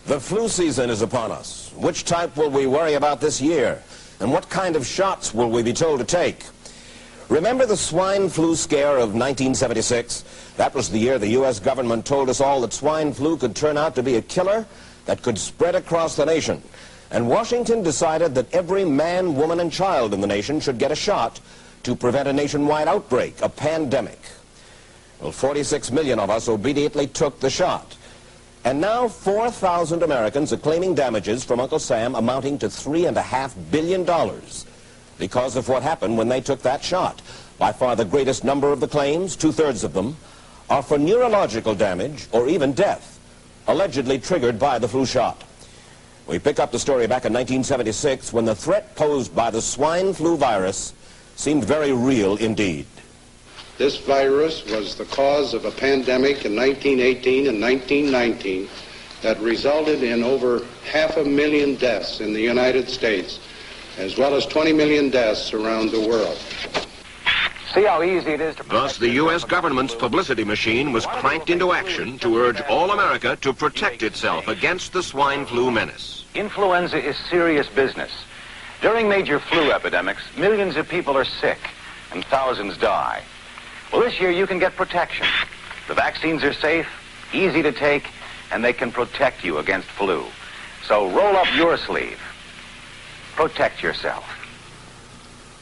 The flu season is upon us. Which type will we worry about this year? And what kind of shots will we be told to take? Remember the swine flu scare of 1976? That was the year the U.S. government told us all that swine flu could turn out to be a killer that could spread across the nation. And Washington decided that every man, woman, and child in the nation should get a shot to prevent a nationwide outbreak, a pandemic. Well, 46 million of us obediently took the shot. And now 4,000 Americans are claiming damages from Uncle Sam amounting to $3.5 billion because of what happened when they took that shot. By far the greatest number of the claims, 2/3 of them, are for neurological damage or even death, allegedly triggered by the flu shot. We pick up the story back in 1976 when the threat posed by the swine flu virus seemed very real indeed. This virus was the cause of a pandemic in 1918 and 1919 that resulted in over 500,000 deaths in the United States, as well as 20 million deaths around the world. See how easy it is to... Thus, the U.S. government's publicity machine was cranked into action to urge all America to protect itself against the swine flu menace. Influenza is serious business. During major flu epidemics, millions of people are sick and thousands die. Well, this year you can get protection. The vaccines are safe, easy to take, and they can protect you against flu. So roll up your sleeve. Protect yourself.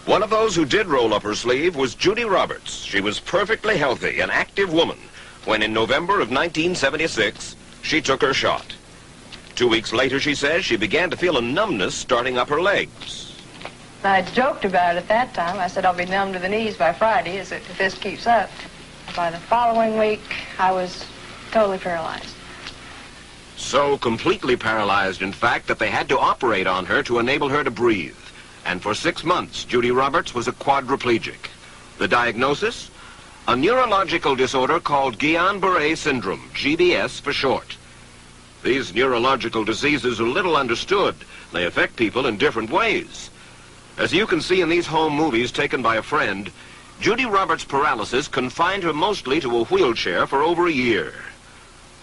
One of those who did roll up her sleeve was Judy Roberts. She was perfectly healthy, an active woman, when in November of 1976, she took her shot. 2 weeks later, she says, she began to feel a numbness starting up her legs. I joked about it at that time. I said I'll be numb to the knees by Friday if this keeps up. By the following week, I was totally paralyzed. So completely paralyzed, in fact, that they had to operate on her to enable her to breathe. And for 6 months, Judy Roberts was a quadriplegic. The diagnosis? A neurological disorder called Guillain-Barre Syndrome, GBS for short. These neurological diseases are little understood. They affect people in different ways. As you can see in these home movies taken by a friend, Judy Roberts' paralysis confined her mostly to a wheelchair for over a year.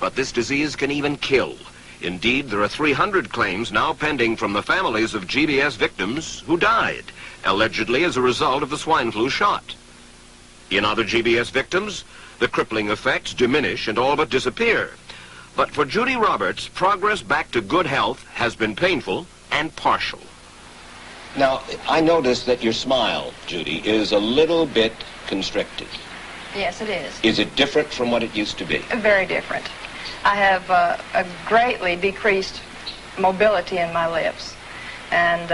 But this disease can even kill. Indeed, there are 300 claims now pending from the families of GBS victims who died, allegedly as a result of the swine flu shot. In other GBS victims, the crippling effects diminish and all but disappear. But for Judy Roberts, progress back to good health has been painful and partial. Now, I noticed that your smile, Judy, is a little bit constricted. Yes, it is. Is it different from what it used to be? Very different. I have a greatly decreased mobility in my lips. And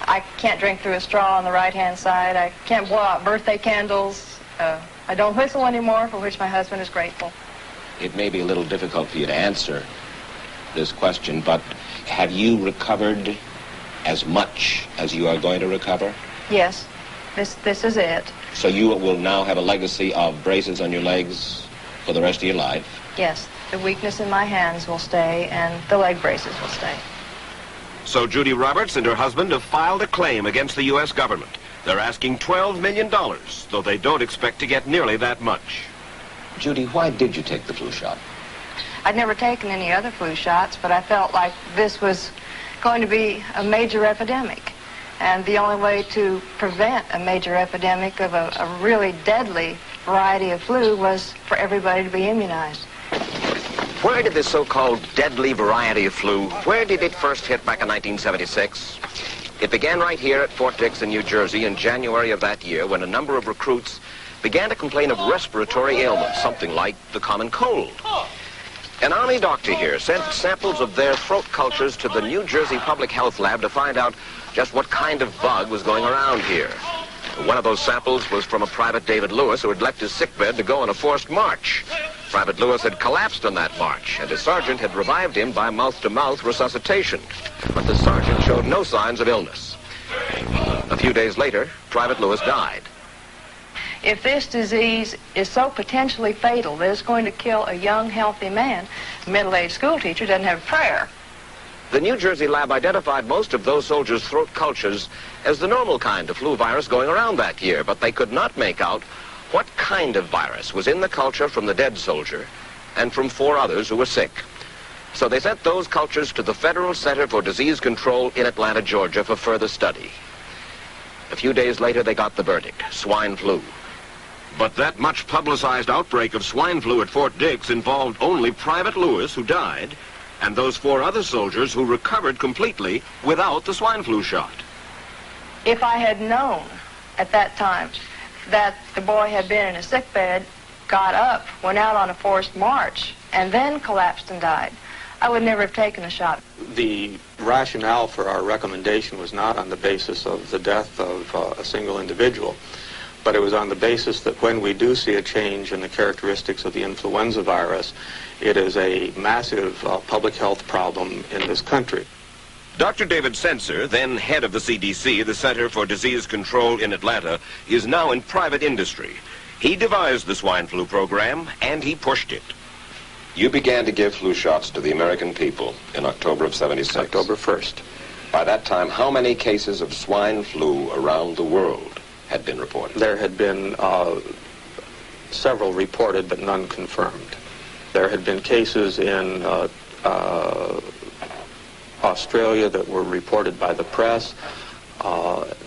I can't drink through a straw on the right-hand side. I can't blow out birthday candles. I don't whistle anymore, for which my husband is grateful. It may be a little difficult for you to answer this question, but have you recovered as much as you are going to recover? Yes, this is it. So you will now have a legacy of braces on your legs for the rest of your life? Yes, the weakness in my hands will stay and the leg braces will stay. So Judy Roberts and her husband have filed a claim against the U.S. government. They're asking $12 million, though they don't expect to get nearly that much. Judy, why did you take the flu shot? I'd never taken any other flu shots, but I felt like this was going to be a major epidemic. And the only way to prevent a major epidemic of a really deadly variety of flu was for everybody to be immunized. Where did this so-called deadly variety of flu, where did it first hit back in 1976? It began right here at Fort Dix in New Jersey in January of that year when a number of recruits began to complain of respiratory ailments, something like the common cold. An Army doctor here sent samples of their throat cultures to the New Jersey Public Health Lab to find out just what kind of bug was going around here. One of those samples was from a Private David Lewis who had left his sickbed to go on a forced march. Private Lewis had collapsed on that march, and his sergeant had revived him by mouth-to-mouth resuscitation. But the sergeant showed no signs of illness. A few days later, Private Lewis died. If this disease is so potentially fatal that it's going to kill a young, healthy man, a middle-aged school teacher doesn't have a prayer. The New Jersey lab identified most of those soldiers' throat cultures as the normal kind of flu virus going around that year, but they could not make out what kind of virus was in the culture from the dead soldier and from 4 others who were sick. So they sent those cultures to the Federal Center for Disease Control in Atlanta, Georgia for further study. A few days later, they got the verdict: swine flu. But that much publicized outbreak of swine flu at Fort Dix involved only Private Lewis, who died, and those 4 other soldiers who recovered completely without the swine flu shot. If I had known at that time that the boy had been in a sick bed, got up, went out on a forced march, and then collapsed and died, I would never have taken the shot. The rationale for our recommendation was not on the basis of the death of a single individual, but it was on the basis that when we do see a change in the characteristics of the influenza virus, it is a massive public health problem in this country. Dr. David Senser, then head of the CDC, the Center for Disease Control in Atlanta, is now in private industry. He devised the swine flu program, and he pushed it. You began to give flu shots to the American people in October of '76. October 1st. By that time, how many cases of swine flu around the world had been reported? There had been several reported, but none confirmed. There had been cases in Australia that were reported by the press,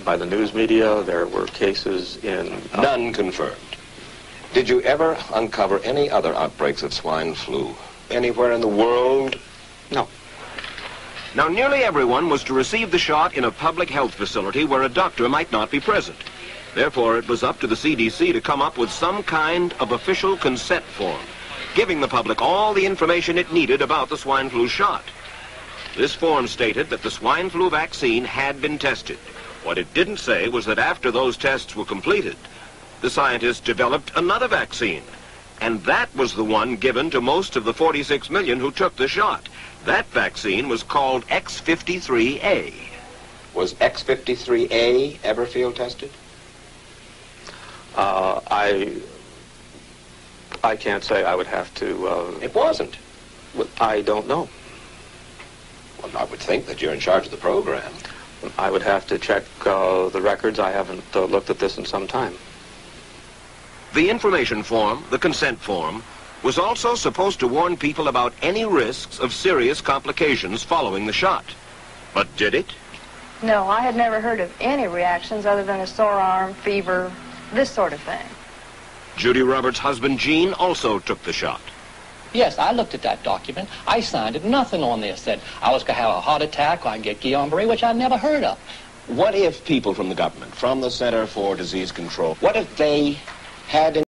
by the news media. There were cases in... None confirmed. Did you ever uncover any other outbreaks of swine flu anywhere in the world? No. Now, nearly everyone was to receive the shot in a public health facility where a doctor might not be present. Therefore, it was up to the CDC to come up with some kind of official consent form, giving the public all the information it needed about the swine flu shot. This form stated that the swine flu vaccine had been tested. What it didn't say was that after those tests were completed, the scientists developed another vaccine, and that was the one given to most of the 46 million who took the shot. That vaccine was called X53A. Was X53A ever field tested? I can't say. I would have to... It wasn't. I don't know. Well, I would think that you're in charge of the program. I would have to check the records. I haven't looked at this in some time. The information form, the consent form, was also supposed to warn people about any risks of serious complications following the shot. But did it? No, I had never heard of any reactions other than a sore arm, fever, this sort of thing. Judy Roberts' husband, Gene, also took the shot. Yes, I looked at that document. I signed it. Nothing on there said I was going to have a heart attack or I can get Guillain-Barre, which I never heard of. What if people from the government, from the Center for Disease Control, what if they had